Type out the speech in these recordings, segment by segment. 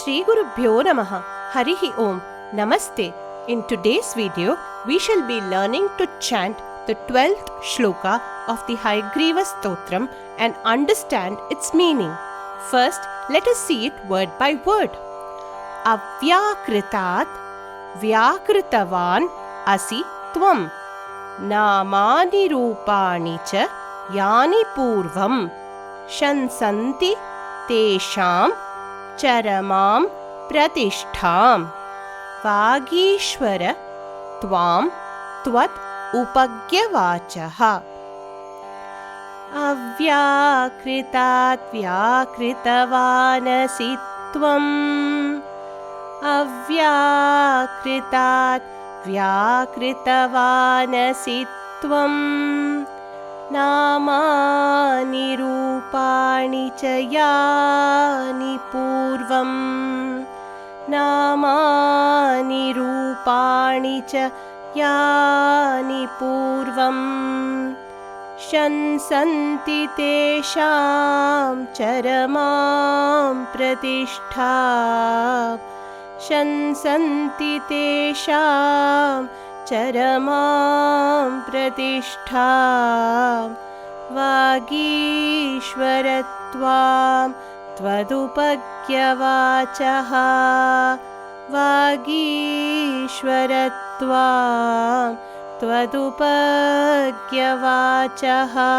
Shri Gurubhyo Namaha. Harihi Om. Namaste. In today's video, we shall be learning to chant the 12th shloka of the Hayagriva Stotram and understand its meaning. First, let us see it word by word. Avyakritat Vyakritavan Asi Tvam Namani Rupani Cha Yani Purvam Shansanti Tesham Charamam Pratishtham Vagishwara Tvam Tvat Upagyavachaha Avyakritat Vyakritavaanasi Tvam Avyakritat Vyakritavaanasi Tvam Namani Rupani Cha Yani Purvam Namani Rupani Cha Yani Purvam Shansanti Tesham Charamam Pratishtham Shansanti Tesham Charamam Pratishtham Vagishwaratvam Tvadupagyavachaha Vagishwaratvam Tvadupagyavachaha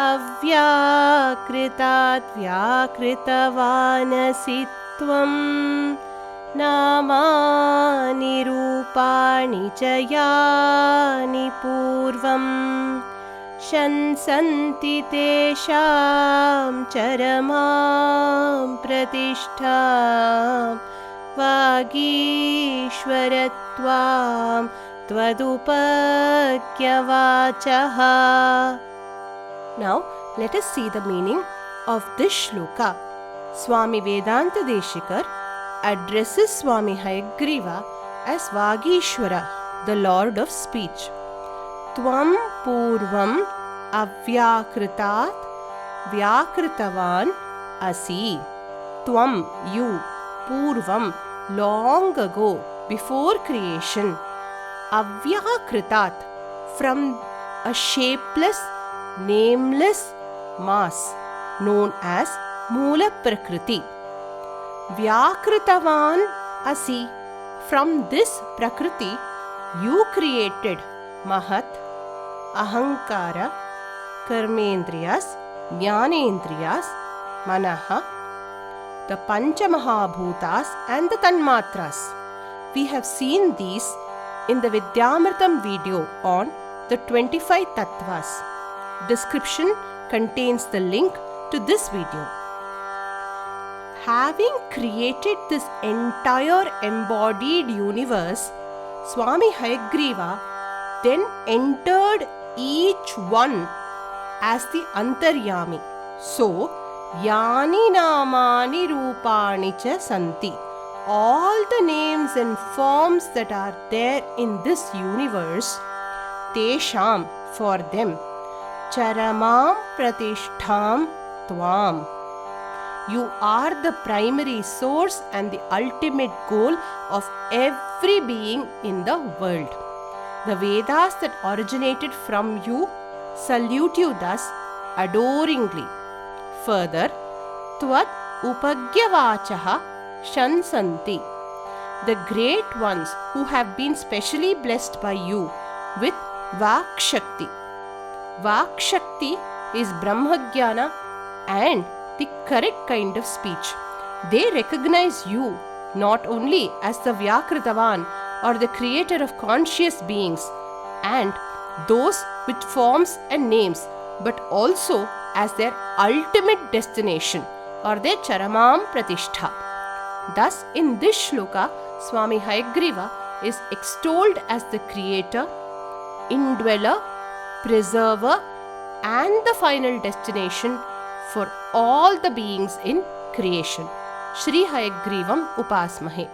Avyakritat Vyakritavaanasi Tvam Namani Rupani Cha Yani Purvam Shansanti Tesham Charamam Pratishtham Vagishwaratvam Tvadupagyavachaha. Now, let us see the meaning of this shloka. Swami Vedanta Deshikar addresses Swami Hayagriva as Vagishwara, the Lord of Speech. Tvam Purvam Avyakritat Vyakritavan Asi. Tvam, you, Purvam, long ago, before creation. Avyakritat, from a shapeless, nameless mass known as Moola Prakriti. Vyakritavan Asi, from this Prakriti you created Mahat, Ahankara, Karmendriyas, Jnanendriyas, Manaha, the Panchamahabhutas and the Tanmatras. We have seen these in the Vidyamritam video on the 25 Tattvas. Description contains the link to this video. Having created this entire embodied universe, Swami Hayagriva then entered each one as the Antaryami. So, Yani Namani Rupani Cha Santi. All the names and forms that are there in this universe, Tesham, for them, Charamam Pratishtham Tvam. You are the primary source and the ultimate goal of every being in the world. The Vedas that originated from you salute you thus adoringly. Further, Tvat Upagyavachaha Shansanti. The great ones who have been specially blessed by you with Vakshakti. Vakshakti is Brahmagyana and the correct kind of speech. They recognize you not only as the Vyakritavan or the creator of conscious beings and those with forms and names, but also as their ultimate destination or their Charamam Pratishtha. Thus, in this shloka, Swami Hayagriva is extolled as the creator, indweller, preserver, and the final destination for all the beings in creation. Shri Hayagrivam Upasmahe.